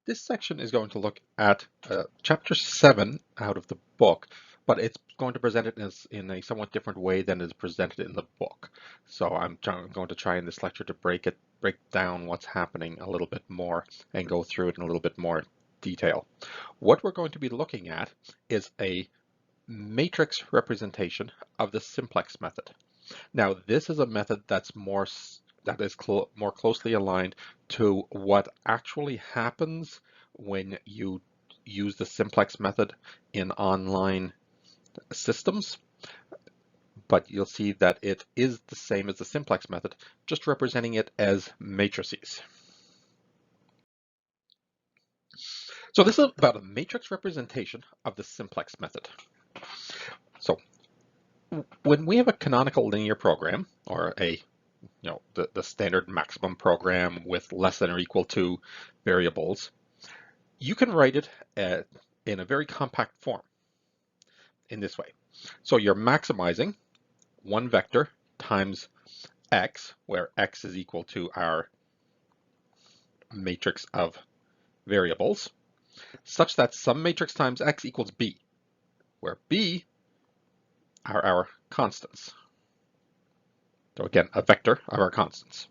This section is going to look at chapter 7 out of the book, but it's going to present it in a somewhat different way than is presented in the book. So I'm going to try in this lecture to break down what's happening a little bit more and go through it in a little bit more detail. What we're going to be looking at is a matrix representation of the simplex method. Now, this is a method that's more closely aligned to what actually happens when you use the simplex method in online systems, but you'll see that it is the same as the simplex method, just representing it as matrices. So this is about a matrix representation of the simplex method. So when we have a canonical linear program, or the standard maximum program with less than or equal to variables, you can write it in a very compact form in this way. So you're maximizing one vector times x, where x is equal to our matrix of variables, such that some matrix times x equals b, where b are our constants. So again, a vector of our constants.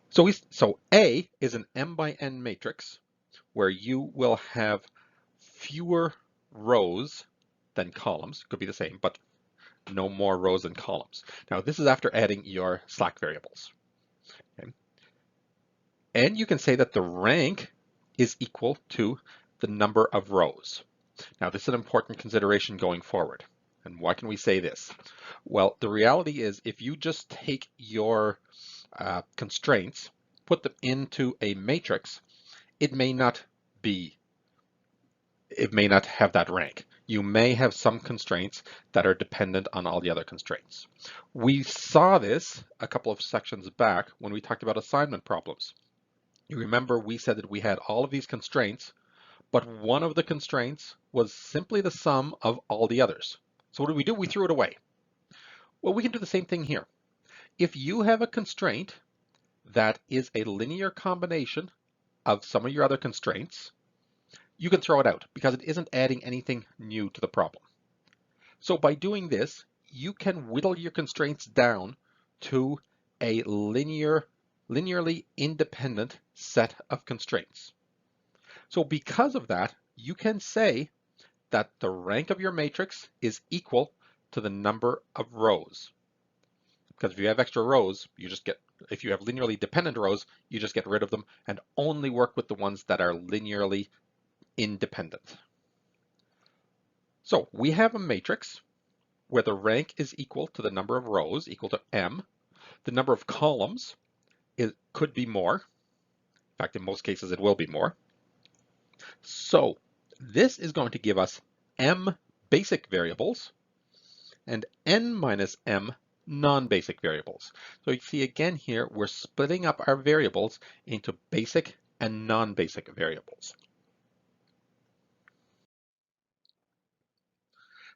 So A is an m by n matrix where you will have fewer rows than columns. Could be the same, but no more rows than columns. Now this is after adding your slack variables. Okay. And you can say that the rank is equal to the number of rows. Now this is an important consideration going forward. And why can we say this? Well, the reality is if you just take your constraints, put them into a matrix, it may not have that rank. You may have some constraints that are dependent on all the other constraints. We saw this a couple of sections back when we talked about assignment problems. You remember we said that we had all of these constraints, but one of the constraints was simply the sum of all the others. So what did we do? We threw it away. Well, we can do the same thing here. If you have a constraint that is a linear combination of some of your other constraints, you can throw it out because it isn't adding anything new to the problem. So by doing this, you can whittle your constraints down to a linearly independent set of constraints. So because of that, you can say that the rank of your matrix is equal to the number of rows. Because if you have extra rows, if you have linearly dependent rows, you just get rid of them and only work with the ones that are linearly independent. So we have a matrix where the rank is equal to the number of rows, equal to m. The number of columns could be more. In fact, in most cases, it will be more. So this is going to give us m basic variables and n minus m non-basic variables. So you see again here, we're splitting up our variables into basic and non-basic variables.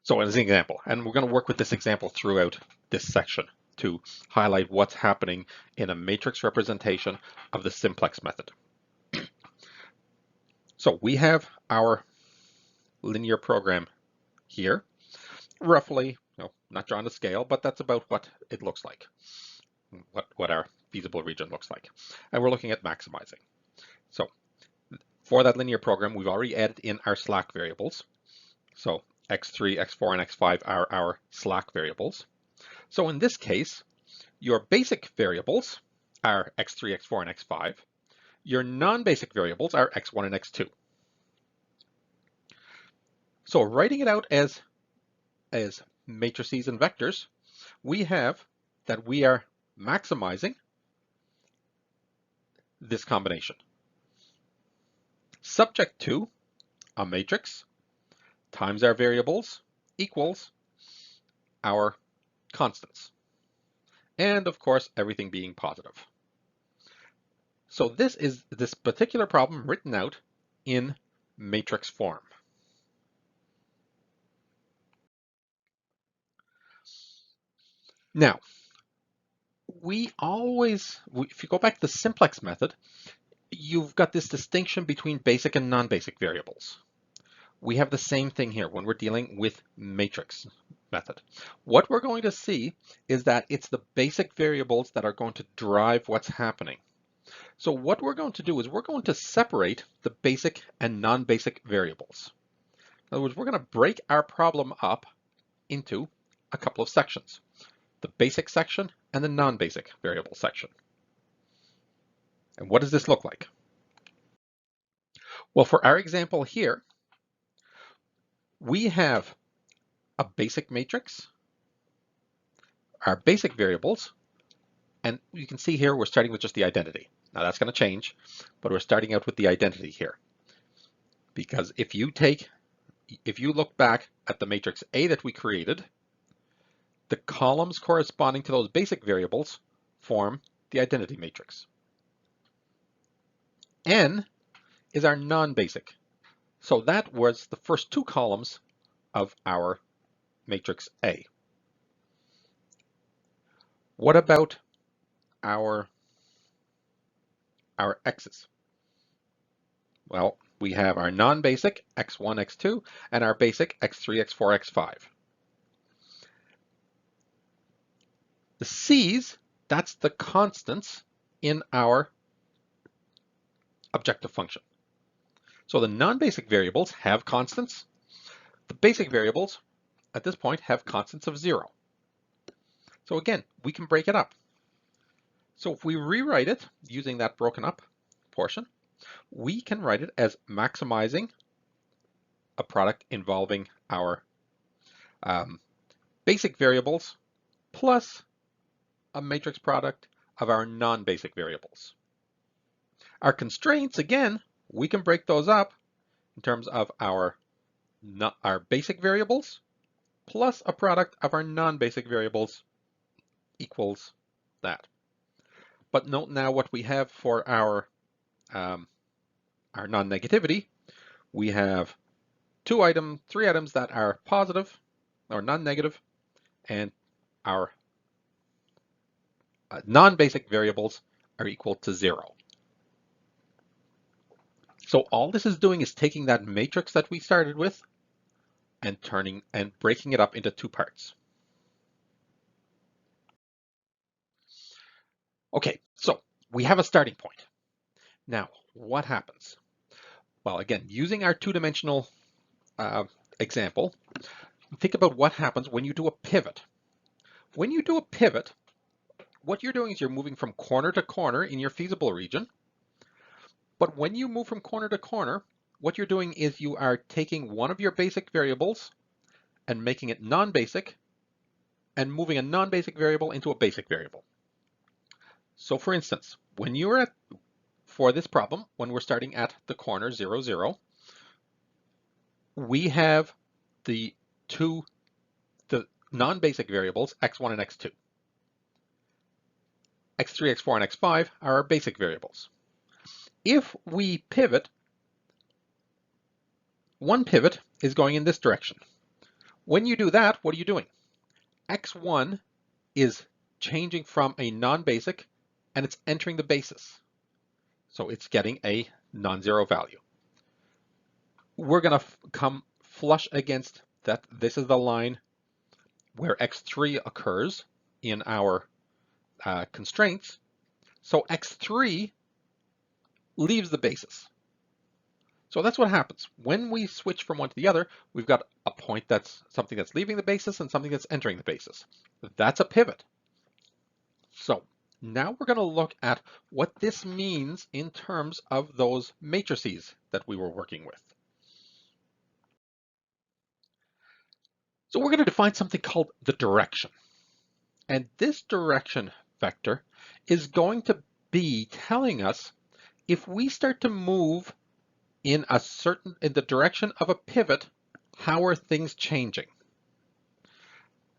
So as an example, and we're going to work with this example throughout this section to highlight what's happening in a matrix representation of the simplex method. So we have our linear program here, roughly, not drawn to scale, but that's about what it looks like, what our feasible region looks like. And we're looking at maximizing. So for that linear program, we've already added in our slack variables. So x3, x4, and x5 are our slack variables. So in this case, your basic variables are x3, x4, and x5. Your non-basic variables are x1 and x2. So writing it out as matrices and vectors, we have that we are maximizing this combination. Subject to a matrix times our variables equals our constants. And of course, everything being positive. So this is this particular problem written out in matrix form. Now, if you go back to the simplex method, you've got this distinction between basic and non-basic variables. We have the same thing here when we're dealing with matrix method. What we're going to see is that it's the basic variables that are going to drive what's happening. So what we're going to do is we're going to separate the basic and non-basic variables. In other words, we're going to break our problem up into a couple of sections, the basic section and the non-basic variable section. And what does this look like? Well, for our example here, we have a basic matrix, our basic variables, and you can see here we're starting with just the identity. Now that's going to change, but we're starting out with the identity here. Because if you look back at the matrix A that we created, the columns corresponding to those basic variables form the identity matrix. N is our non-basic. So that was the first two columns of our matrix A. What about our X's? Well, we have our non-basic x1, x2, and our basic x3, x4, x5. The C's, that's the constants in our objective function. So the non-basic variables have constants. The basic variables at this point have constants of 0. So again, we can break it up. So if we rewrite it using that broken up portion, we can write it as maximizing a product involving our basic variables plus a matrix product of our non-basic variables. Our constraints, again, we can break those up in terms of our basic variables plus a product of our non-basic variables equals that. But note now what we have for our non-negativity. We have three items that are positive or non-negative, and our non-basic variables are equal to 0. So all this is doing is taking that matrix that we started with and breaking it up into two parts. Okay, so we have a starting point. Now, what happens? Well, again, using our two-dimensional example, think about what happens when you do a pivot. When you do a pivot, what you're doing is you're moving from corner to corner in your feasible region. But when you move from corner to corner, what you're doing is you are taking one of your basic variables and making it non-basic and moving a non-basic variable into a basic variable. So for instance, when you're for this problem, when we're starting at the corner 0, 0, we have the non-basic variables, x1 and x2. x3, x4, and x5 are our basic variables. If we pivot, one pivot is going in this direction. When you do that, what are you doing? x1 is changing from a non-basic and it's entering the basis. So it's getting a non-zero value. We're going to come flush against that. This is the line where x3 occurs in our constraints. So x3 leaves the basis. So that's what happens. When we switch from one to the other, we've got a point that's something that's leaving the basis and something that's entering the basis. That's a pivot. So now we're going to look at what this means in terms of those matrices that we were working with. So we're going to define something called the direction. And this direction vector is going to be telling us if we start to move in the direction of a pivot, how are things changing?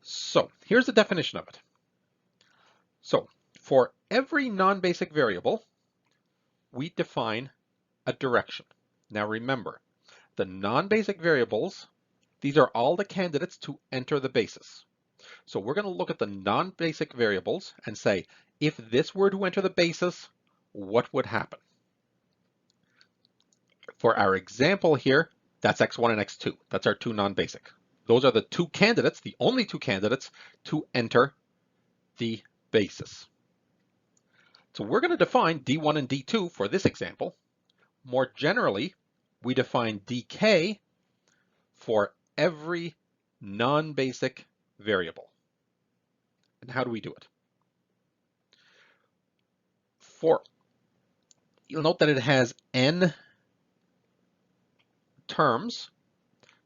So here's the definition of it. So for every non-basic variable, we define a direction. Now remember, the non-basic variables, these are all the candidates to enter the basis. So we're going to look at the non-basic variables and say, if this were to enter the basis, what would happen? For our example here, that's x1 and x2. That's our two non-basic. Those are the two candidates, the only two candidates to enter the basis. So we're going to define d1 and d2 for this example. More generally, we define dk for every non-basic variable. And how do we do it? You'll note that it has n terms.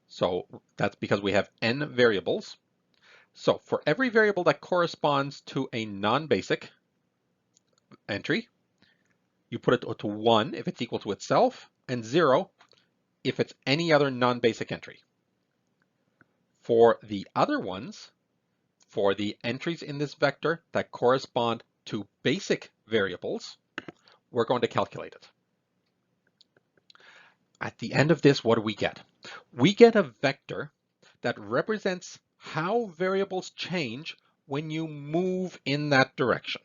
So that's because we have n variables. So for every variable that corresponds to a non-basic entry, you put it to 1 if it's equal to itself, and 0 if it's any other non-basic entry. For the other ones, for the entries in this vector that correspond to basic variables, we're going to calculate it. At the end of this, what do we get? We get a vector that represents how variables change when you move in that direction.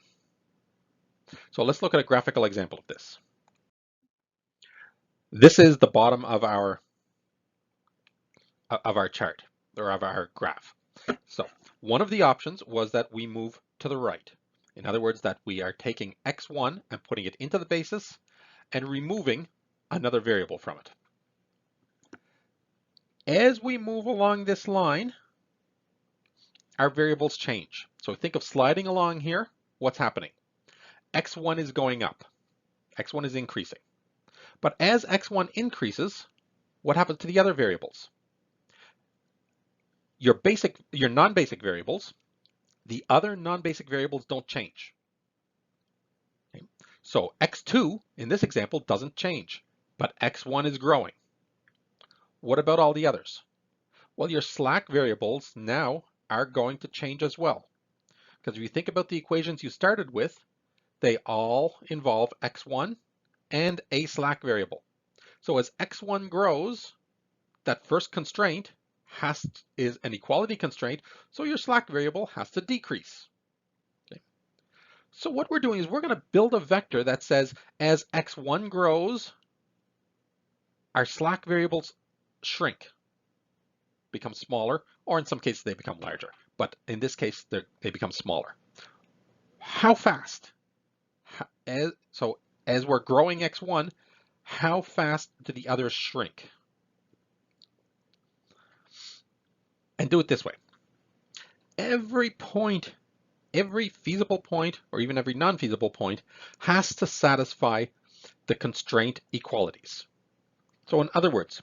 So let's look at a graphical example of this. This is the bottom of our chart, or of our graph. So one of the options was that we move to the right. In other words, that we are taking x1 and putting it into the basis and removing another variable from it. As we move along this line, our variables change. So think of sliding along here. What's happening? x1 is going up. x1 is increasing. But as x1 increases, what happens to the other variables? Your non-basic variables, the other non-basic variables don't change. Okay? So x2 in this example doesn't change, but x1 is growing. What about all the others? Well, your slack variables now are going to change as well. Because if you think about the equations you started with, they all involve x1 and a slack variable. So as x1 grows, that first constraint is an equality constraint, so your slack variable has to decrease. Okay. So what we're doing is we're going to build a vector that says as x1 grows, our slack variables shrink, become smaller, or in some cases they become larger. But in this case, they become smaller. How fast? So as we're growing x1, how fast do the others shrink? And do it this way. Every point, every feasible point, or even every non-feasible point, has to satisfy the constraint equalities. So in other words,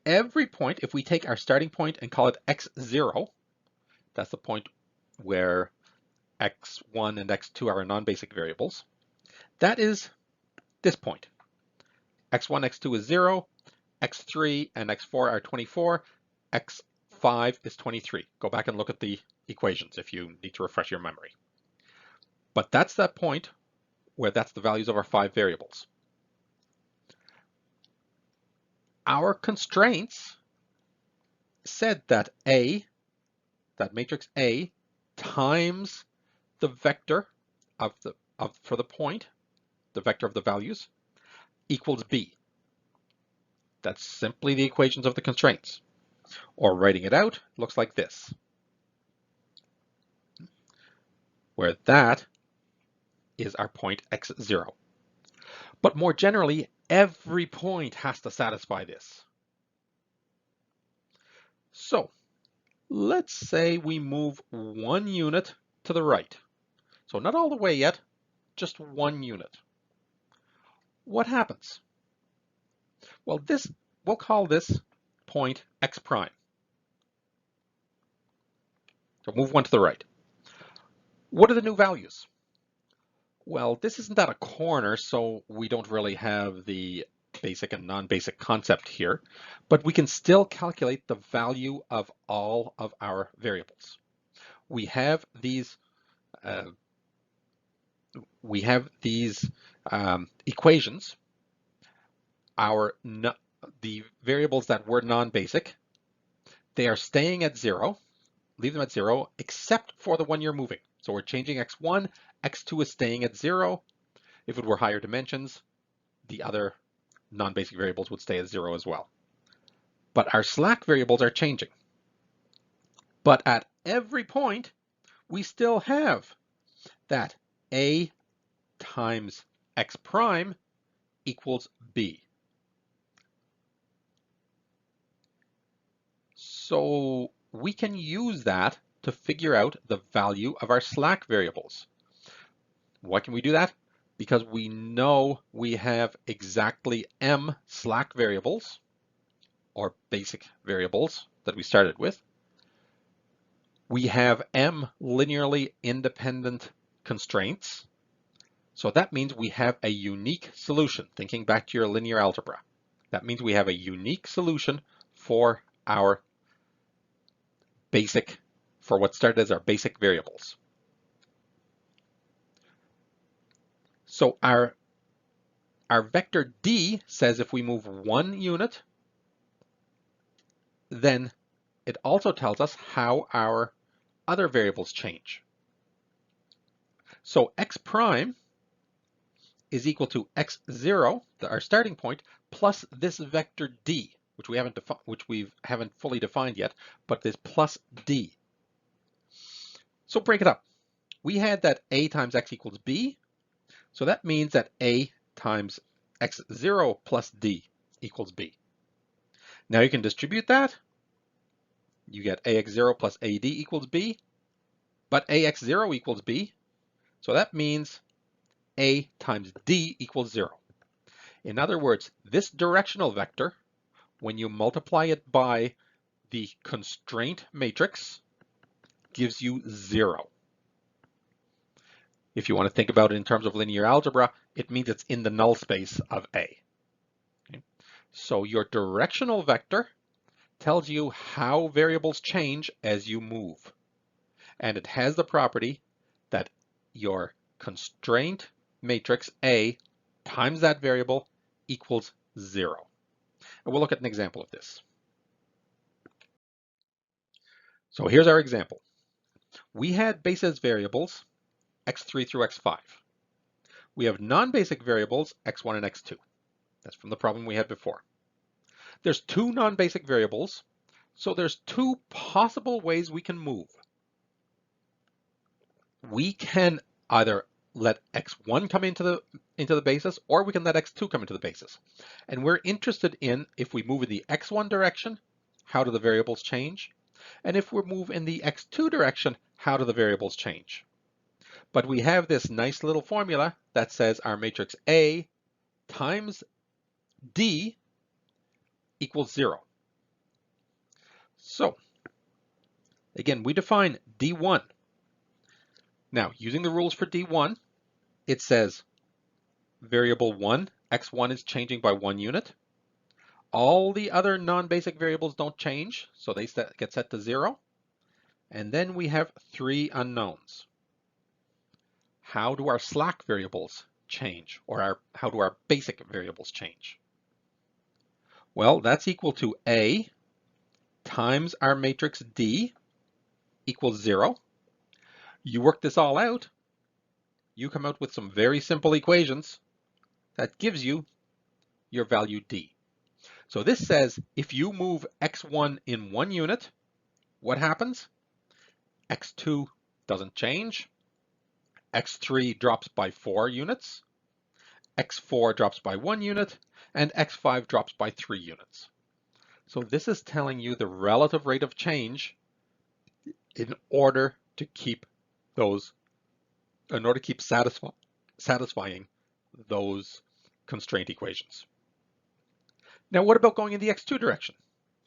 every point, if we take our starting point and call it x0, that's the point where x1 and x2 are our non-basic variables, that is this point. x1, x2 is 0, x3 and x4 are 24, x5 is 23. Go back and look at the equations if you need to refresh your memory. But that's that point where that's the values of our 5 variables. Our constraints said that A, that matrix A, times the vector for the point, the vector of the values, equals B. That's simply the equations of the constraints. Or writing it out, looks like this, where that is our point x0. But more generally, every point has to satisfy this. So let's say we move 1 unit to the right. So not all the way yet, just 1 unit. What happens? Well, we'll call this point x prime. So move 1 to the right. What are the new values? Well, this isn't at a corner, so we don't really have the basic and non-basic concept here, but we can still calculate the value of all of our variables. We have these equations. The variables that were non-basic, they are staying at 0. Leave them at 0, except for the one you're moving. So we're changing x1, x2 is staying at 0. If it were higher dimensions, the other non-basic variables would stay at 0 as well. But our slack variables are changing. But at every point, we still have that a times x prime equals b. So we can use that to figure out the value of our slack variables. Why can we do that? Because we know we have exactly m slack variables, or basic variables that we started with. We have m linearly independent constraints. So that means we have a unique solution. Thinking back to your linear algebra, that means we have a unique solution for our basic, for what started as our basic variables. So our vector d says if we move 1 unit, then it also tells us how our other variables change. So x prime is equal to x0, our starting point, plus this vector d, which we haven't fully defined yet, but this plus d. So break it up. We had that a times x equals b, so that means that a times x0 plus d equals b. Now you can distribute that. You get ax0 plus ad equals b, but ax0 equals b, so that means a times d equals 0. In other words, this directional vector, when you multiply it by the constraint matrix, gives you 0. If you want to think about it in terms of linear algebra, it means it's in the null space of A. Okay. So your directional vector tells you how variables change as you move. And it has the property that your constraint matrix A times that variable equals 0. And we'll look at an example of this. So here's our example. We had basis variables x3 through x5. We have non-basic variables x1 and x2. That's from the problem we had before. There's two non-basic variables, so there's two possible ways we can move. We can either let x1 come into the basis, or we can let x2 come into the basis. And we're interested in, if we move in the x1 direction, how do the variables change? And if we move in the x2 direction, how do the variables change? But we have this nice little formula that says our matrix A times D equals 0. So again, we define D1. Now, using the rules for D1, it says variable 1, x1 is changing by 1 unit. All the other non-basic variables don't change, so they get set to 0. And then we have 3 unknowns. How do our slack variables change, or how do our basic variables change? Well, that's equal to A times our matrix D equals 0. You work this all out, you come out with some very simple equations that gives you your value D. So this says if you move x1 in 1 unit, what happens? x2 doesn't change, x3 drops by 4 units, x4 drops by 1 unit, and x5 drops by 3 units. So this is telling you the relative rate of change in order to keep satisfying those constraint equations. Now, what about going in the x2 direction?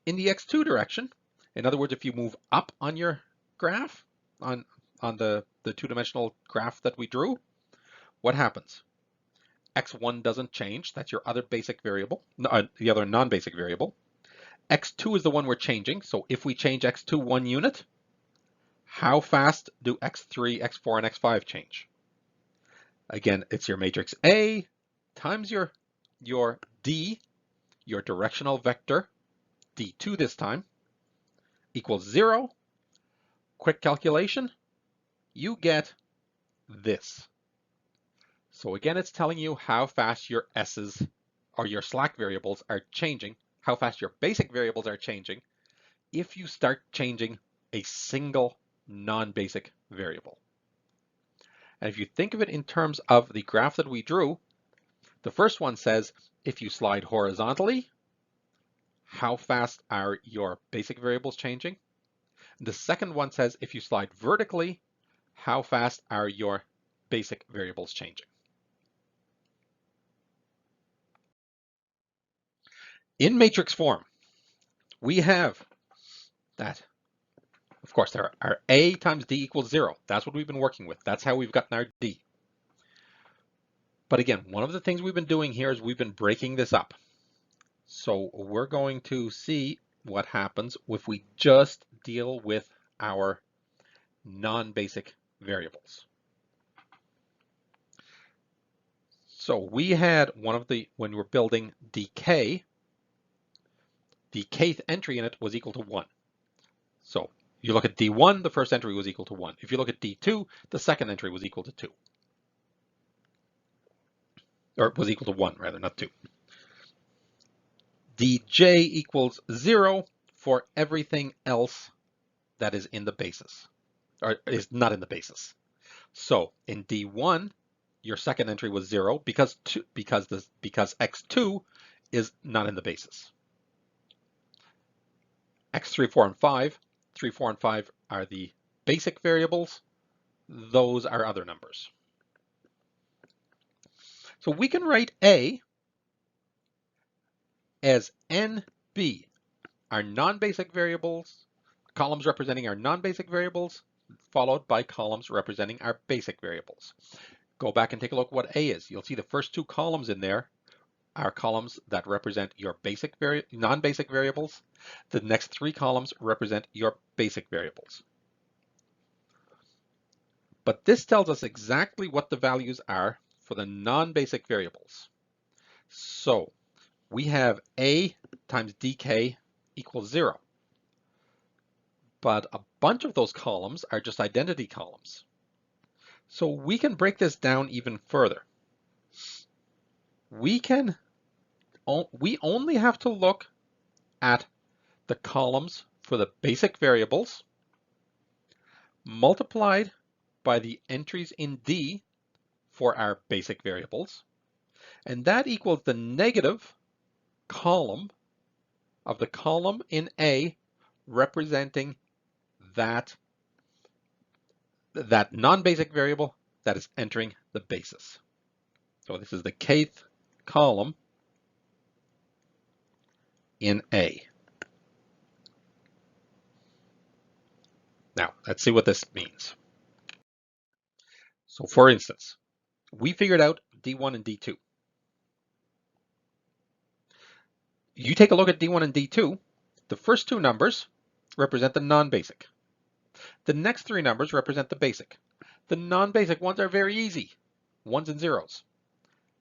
In the x2 direction, in other words, if you move up on your graph, on the two-dimensional graph that we drew, what happens? x1 doesn't change. That's your other basic variable, the other non-basic variable. x2 is the one we're changing. So if we change x2 1 unit, how fast do x3, x4, and x5 change? Again, it's your matrix A times your D, your directional vector, D2 this time, equals 0. Quick calculation, you get this. So again, it's telling you how fast your S's or your slack variables are changing, how fast your basic variables are changing if you start changing a single non-basic variable. And if you think of it in terms of the graph that we drew, the first one says if you slide horizontally, how fast are your basic variables changing? The second one says if you slide vertically, how fast are your basic variables changing? In matrix form, we have that. Of course, our A times D equals 0. That's what we've been working with. That's how we've gotten our D. But again, one of the things we've been doing here is we've been breaking this up. So we're going to see what happens if we just deal with our non-basic variables. So we had when we were building dk, the kth entry in it was equal to 1. So you look at D1, the first entry was equal to 1. If you look at D2, the second entry was equal to 2. Or was equal to 1, rather, not 2. Dj equals 0 for everything else that is in the basis, or is not in the basis. So in D1, your second entry was 0 because x2 is not in the basis. x3, 4, and 5, 3, 4, and 5 are the basic variables. Those are other numbers. So we can write A as NB, our non-basic variables, columns representing our non-basic variables, followed by columns representing our basic variables. Go back and take a look what A is. You'll see the first two columns in there are columns that represent your non-basic variables. The next three columns represent your basic variables. But this tells us exactly what the values are for the non-basic variables. So we have A times dk equals 0. But a bunch of those columns are just identity columns. So we can break this down even further. We only have to look at the columns for the basic variables multiplied by the entries in D for our basic variables, and that equals the negative column of the column in A representing that non-basic variable that is entering the basis. So this is the kth column in A. Now, let's see what this means. So for instance, we figured out D1 and D2. You take a look at D1 and D2, the first two numbers represent the non-basic. The next three numbers represent the basic. The non-basic ones are very easy, ones and zeros.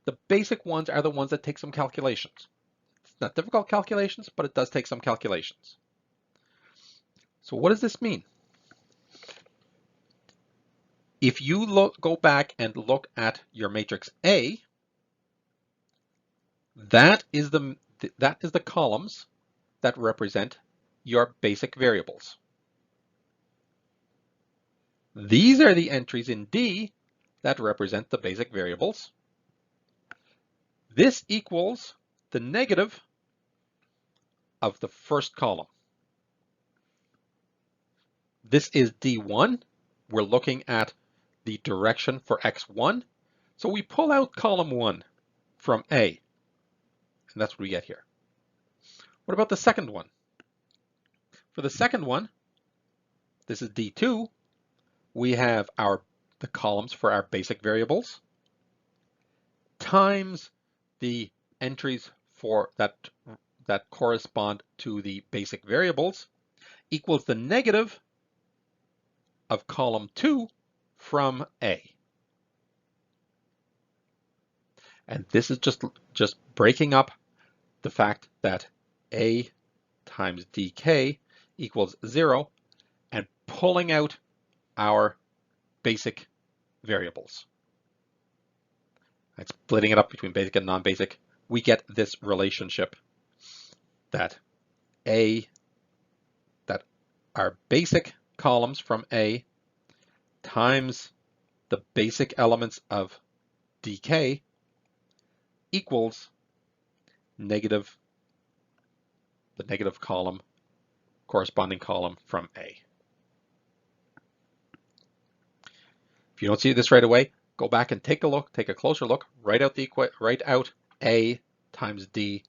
The basic ones are the ones that take some calculations. It's not difficult calculations, but it does take some calculations. So what does this mean? If you go back and look at your matrix A, that is the columns that represent your basic variables. These are the entries in D that represent the basic variables. This equals the negative of the first column. This is D1. We're looking at the direction for x1. So we pull out column 1 from A, and that's what we get here. What about the second one? For the second one, this is D2. We have the columns for our basic variables times the entries for that correspond to the basic variables equals the negative of column 2 from A. And this is just breaking up the fact that A times dk equals 0 and pulling out our basic variables. And splitting it up between basic and non-basic we get this relationship that A, that our basic columns from A times the basic elements of dk equals negative, the negative column, corresponding column from A. If you don't see this right away, go back and take a look, take a closer look, write out A times D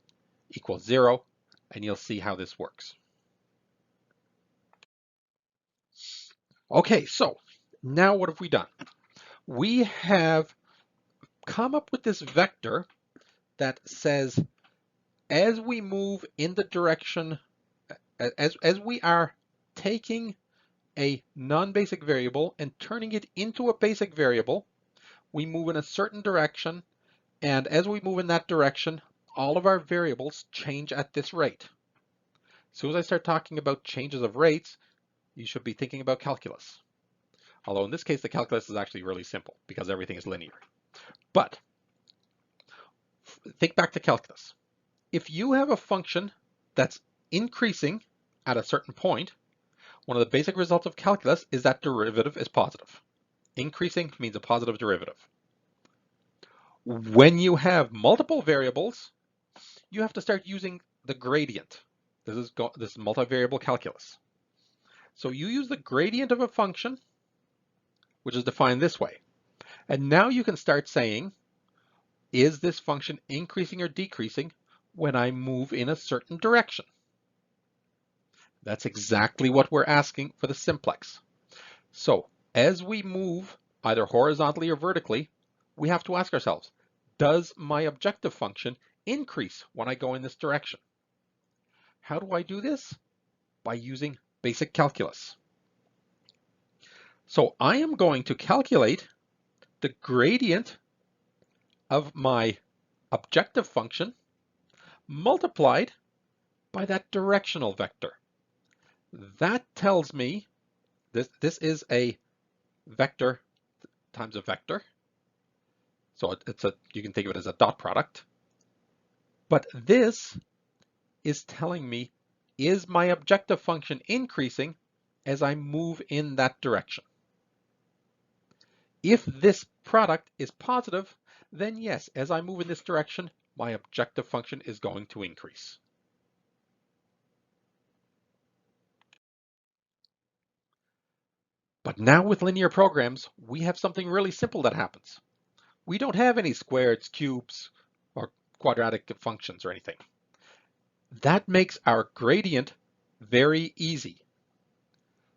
equals 0, and you'll see how this works. Okay, so now what have we done? We have come up with this vector that says as we move in the direction, as we are taking a non-basic variable and turning it into a basic variable, we move in a certain direction, and as we move in that direction, all of our variables change at this rate. As soon as I start talking about changes of rates, you should be thinking about calculus. Although in this case, the calculus is actually really simple because everything is linear. But think back to calculus. If you have a function that's increasing at a certain point, one of the basic results of calculus is that derivative is positive. Increasing means a positive derivative. When you have multiple variables, you have to start using the gradient. This is multivariable calculus. So you use the gradient of a function, which is defined this way. And now you can start saying, is this function increasing or decreasing when I move in a certain direction? That's exactly what we're asking for the simplex. So as we move either horizontally or vertically, we have to ask ourselves, does my objective function increase when I go in this direction? How do I do this? By using basic calculus. So I am going to calculate the gradient of my objective function multiplied by that directional vector. That tells me this is a vector times a vector. So you can think of it as a dot product. But this is telling me, is my objective function increasing as I move in that direction? If this product is positive, then yes, as I move in this direction, my objective function is going to increase. But now with linear programs, we have something really simple that happens. We don't have any squares, cubes, or quadratic functions or anything. That makes our gradient very easy.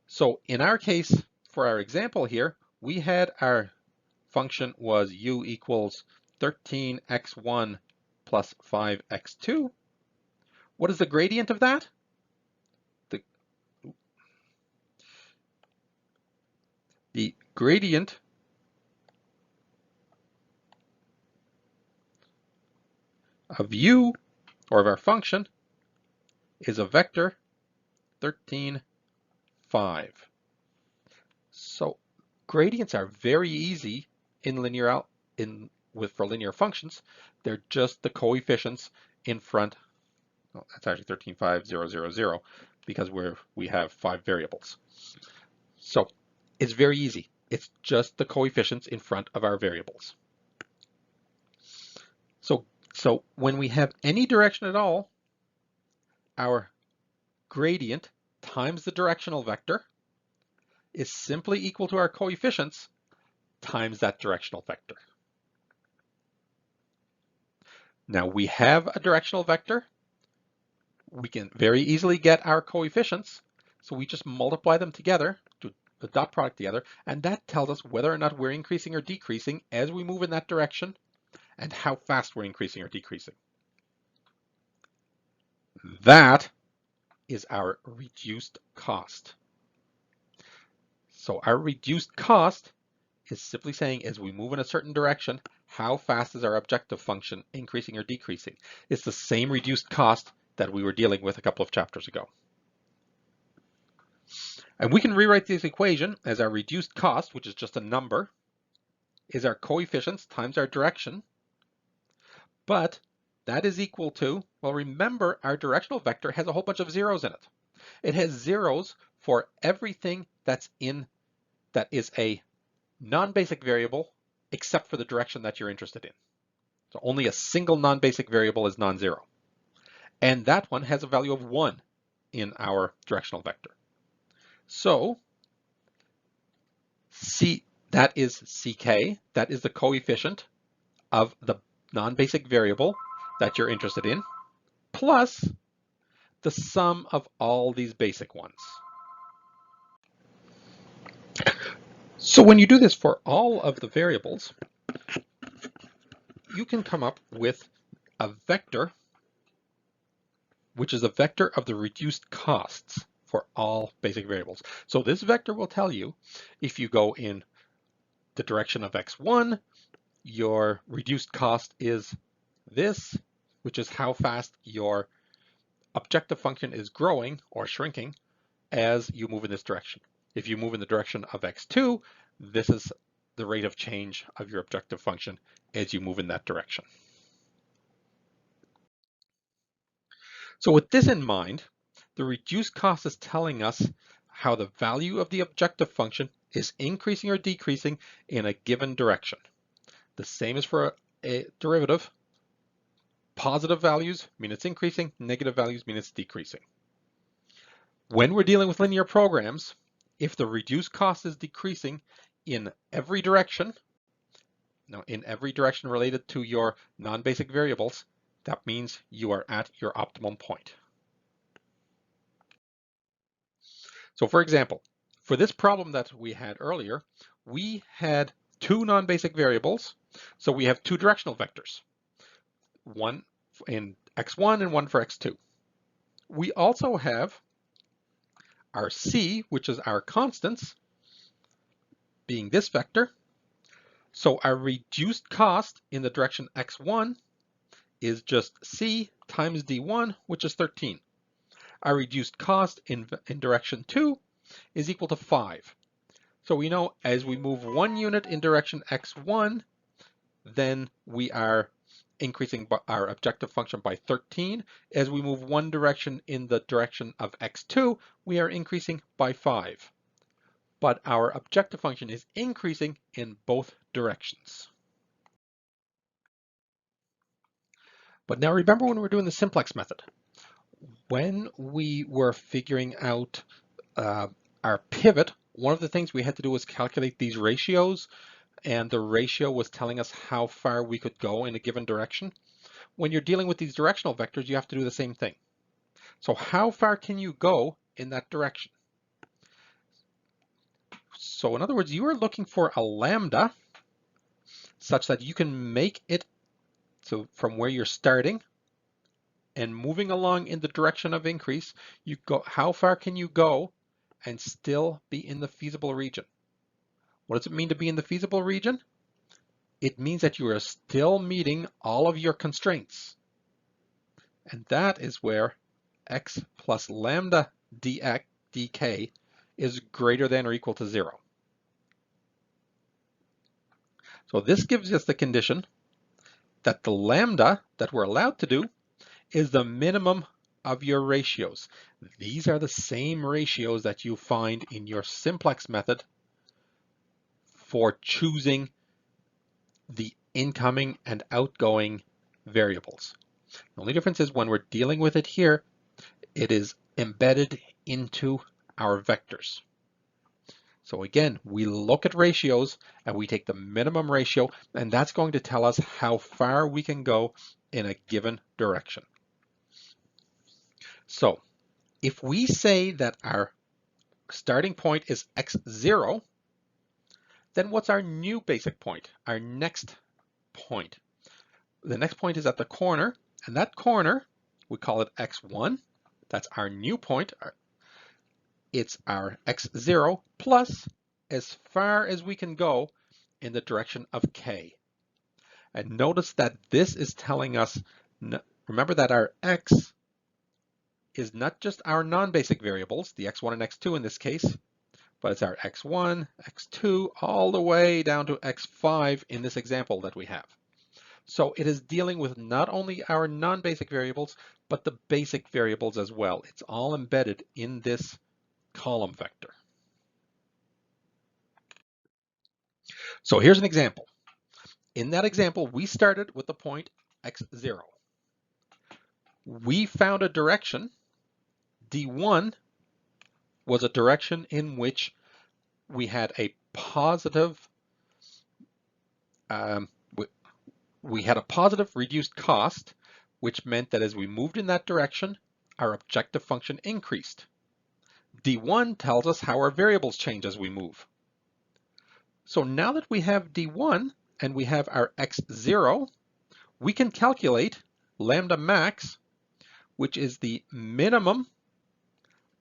So in our case, for our example here, we had our function was u equals 13x1 plus 5x2. What is the gradient of that? The gradient of u, or of our function, is a vector 13, 5. So gradients are very easy in for linear functions. They're just the coefficients in front. Well, that's actually 13, 5, 0, 0, 0, because we have 5 variables. So it's very easy. It's just the coefficients in front of our variables. So when we have any direction at all, our gradient times the directional vector is simply equal to our coefficients times that directional vector. Now we have a directional vector. We can very easily get our coefficients. So we just multiply them together, do the dot product together, and that tells us whether or not we're increasing or decreasing as we move in that direction and how fast we're increasing or decreasing. That is our reduced cost. So our reduced cost is simply saying as we move in a certain direction, how fast is our objective function increasing or decreasing? It's the same reduced cost that we were dealing with a couple of chapters ago. And we can rewrite this equation as our reduced cost, which is just a number, is our coefficients times our direction. But that is equal to, well, remember our directional vector has a whole bunch of zeros in it. It has zeros for everything that is a non-basic variable except for the direction that you're interested in. So only a single non-basic variable is non-zero. And that one has a value of 1 in our directional vector. So that is ck, that is the coefficient of the non-basic variable that you're interested in, plus the sum of all these basic ones. So when you do this for all of the variables, you can come up with a vector, which is a vector of the reduced costs for all basic variables. So this vector will tell you if you go in the direction of x1, your reduced cost is this, which is how fast your objective function is growing or shrinking as you move in this direction. If you move in the direction of x2, this is the rate of change of your objective function as you move in that direction. So with this in mind, the reduced cost is telling us how the value of the objective function is increasing or decreasing in a given direction. The same is for a derivative. Positive values mean it's increasing, negative values mean it's decreasing. When we're dealing with linear programs, if the reduced cost is decreasing in every direction, now in every direction related to your non-basic variables, that means you are at your optimum point. So for example, for this problem that we had earlier, we had two non-basic variables, so we have two directional vectors, one in x1 and one for x2. We also have our c, which is our constants, being this vector. So our reduced cost in the direction x1 is just c times d1, which is 13. Our reduced cost in direction 2 is equal to 5. So we know as we move 1 unit in direction x1, then we are increasing our objective function by 13. As we move 1 direction in the direction of x2, we are increasing by 5. But our objective function is increasing in both directions. But now remember when we're doing the simplex method, when we were figuring out our pivot, one of the things we had to do was calculate these ratios, and the ratio was telling us how far we could go in a given direction. When you're dealing with these directional vectors, you have to do the same thing. So how far can you go in that direction? So in other words, you are looking for a lambda such that you can make it so from where you're starting and moving along in the direction of increase, how far can you go and still be in the feasible region? What does it mean to be in the feasible region? It means that you are still meeting all of your constraints. And that is where x plus lambda dk is greater than or equal to 0. So this gives us the condition that the lambda that we're allowed to do is the minimum of your ratios. These are the same ratios that you find in your simplex method for choosing the incoming and outgoing variables. The only difference is when we're dealing with it here, it is embedded into our vectors. So again, we look at ratios and we take the minimum ratio, and that's going to tell us how far we can go in a given direction. So if we say that our starting point is x0, then what's our new basic point, our next point? The next point is at the corner, and that corner, we call it x1. That's our new point. It's our x0 plus as far as we can go in the direction of k. And notice that this is telling us, remember that our x is not just our non-basic variables, the x1 and x2 in this case, but it's our x1, x2, all the way down to x5 in this example that we have. So it is dealing with not only our non-basic variables, but the basic variables as well. It's all embedded in this column vector. So here's an example. In that example, we started with the point x0. We found a direction. D1 was a direction in which we had a positive, um, we had a positive reduced cost, which meant that as we moved in that direction, our objective function increased. D1 tells us how our variables change as we move. So now that we have D1 and we have our x0, we can calculate lambda max, which is the minimum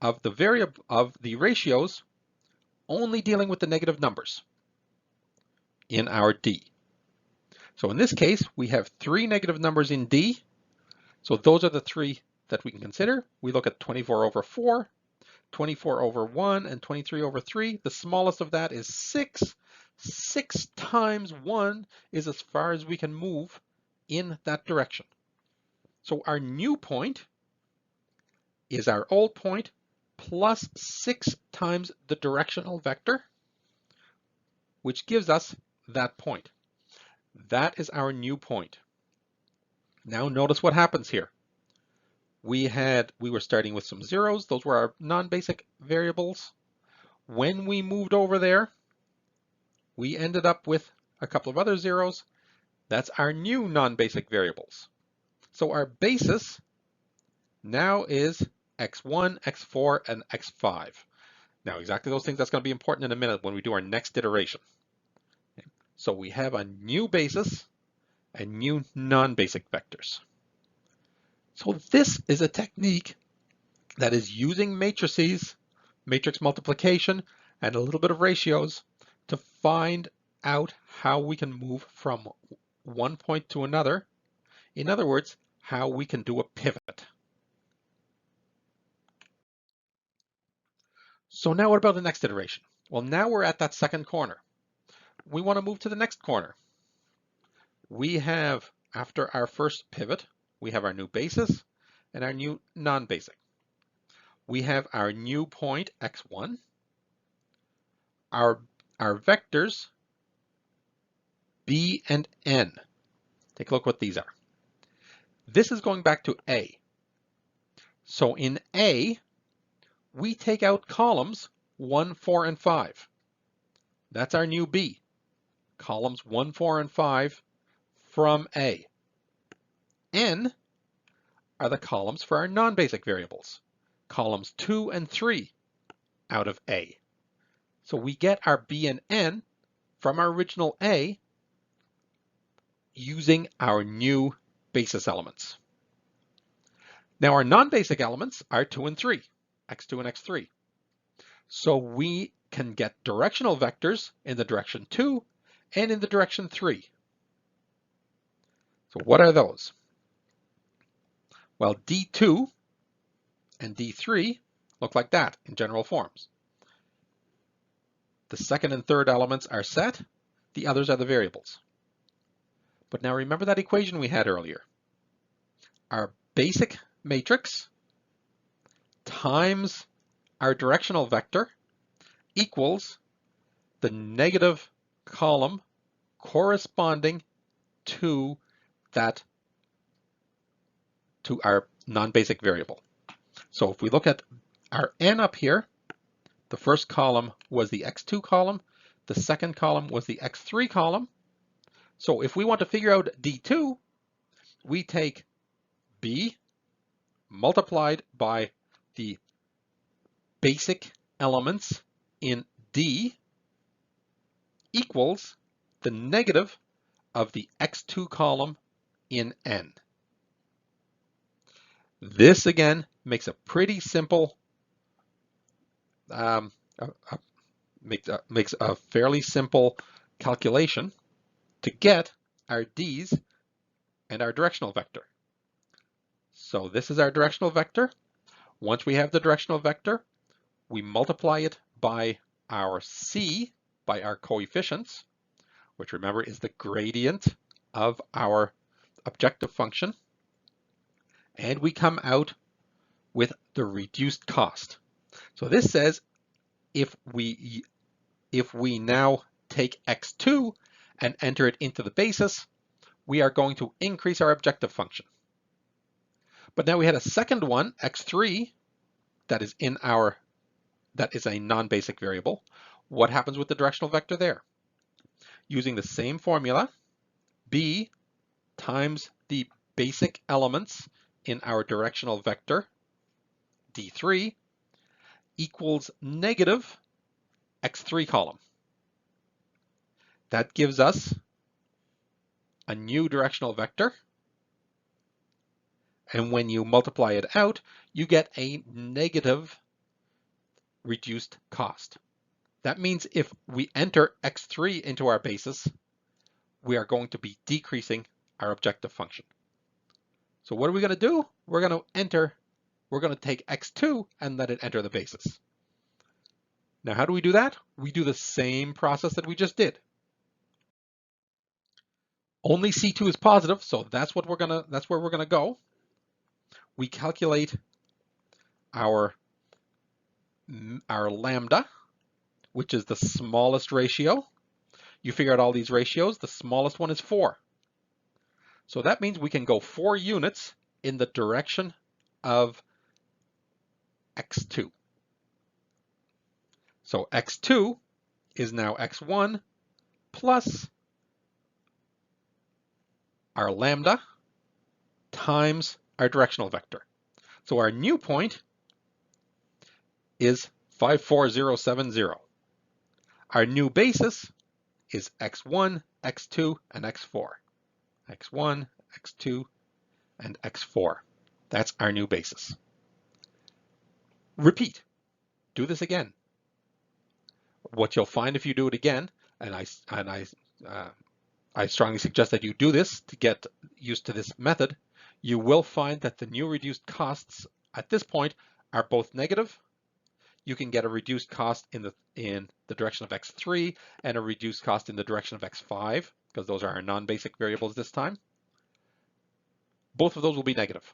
of the variable of the ratios only dealing with the negative numbers in our D. So in this case, we have 3 negative numbers in D. So those are the 3 that we can consider. We look at 24 over 4, 24 over 1, and 23 over 3. The smallest of that is 6. 6 times 1 is as far as we can move in that direction. So our new point is our old point plus 6 times the directional vector, which gives us that point. That is our new point. Now notice what happens here. We were starting with some zeros. Those were our non-basic variables. When we moved over there, we ended up with a couple of other zeros. That's our new non-basic variables. So our basis now is x1, x4, and x5. Now exactly those things, that's going to be important in a minute when we do our next iteration. So we have a new basis and new non-basic vectors. So this is a technique that is using matrices, matrix multiplication, and a little bit of ratios to find out how we can move from one point to another. In other words, how we can do a pivot. So now what about the next iteration? Well, now we're at that second corner. We want to move to the next corner. We have, after our first pivot, we have our new basis and our new non-basic. We have our new point x1. Our vectors b and n. Take a look what these are. This is going back to A. So in A, we take out columns 1, 4, and 5. That's our new B. Columns 1, 4, and 5 from A. N are the columns for our non-basic variables. Columns 2 and 3 out of A. So we get our B and N from our original A using our new basis elements. Now our non-basic elements are 2 and 3, x2 and x3. So we can get directional vectors in the direction 2 and in the direction 3. So what are those? Well, D2 and D3 look like that in general forms. The second and third elements are set, the others are the variables. But now remember that equation we had earlier. Our basic matrix times our directional vector equals the negative column corresponding to our non-basic variable. So if we look at our n up here, the first column was the x2 column, the second column was the x3 column. So if we want to figure out D2, we take B multiplied by the basic elements in D equals the negative of the x2 column in N. This again makes a pretty simple, makes a fairly simple calculation to get our D's and our directional vector. So this is our directional vector. Once we have the directional vector, we multiply it by our C, by our coefficients, which remember is the gradient of our objective function, and we come out with the reduced cost. So this says if we now take x2 and enter it into the basis, we are going to increase our objective function. But now we had a second one, x3, that is a non-basic variable. What happens with the directional vector there? Using the same formula, b times the basic elements in our directional vector, d3, equals negative x3 column. That gives us a new directional vector. And when you multiply it out, you get a negative reduced cost. That means if we enter x3 into our basis, we are going to be decreasing our objective function. So what are we going to do? We're going to take x2 and let it enter the basis. Now, how do we do that? We do the same process that we just did. Only C2 is positive, so that's where we're gonna go. We calculate our lambda, which is the smallest ratio. You figure out all these ratios, the smallest one is 4. So that means we can go 4 units in the direction of x2. So x2 is now x1 plus our lambda times our directional vector. So our new point is 54070. Our new basis is x1, x2, and x4. x1, x2, and x4. That's our new basis. Repeat. Do this again. What you'll find if you do it again, and I strongly suggest that you do this to get used to this method, you will find that the new reduced costs at this point are both negative. You can get a reduced cost in the direction of x3 and a reduced cost in the direction of x5, because those are our non-basic variables this time. Both of those will be negative,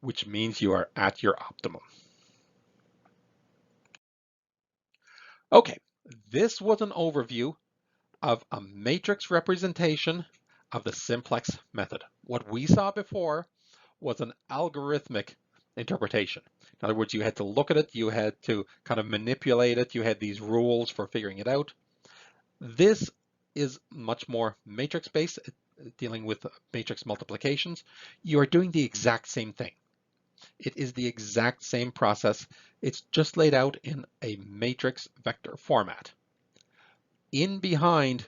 which means you are at your optimum. Okay, this was an overview of a matrix representation of the simplex method. What we saw before was an algorithmic interpretation. In other words, you had to look at it, you had to kind of manipulate it, you had these rules for figuring it out. This is much more matrix-based, dealing with matrix multiplications. You are doing the exact same thing. It is the exact same process. It's just laid out in a matrix vector format. In behind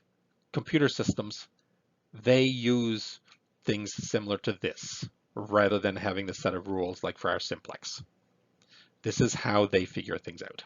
computer systems, they use things similar to this, rather than having the set of rules like for our simplex. This is how they figure things out.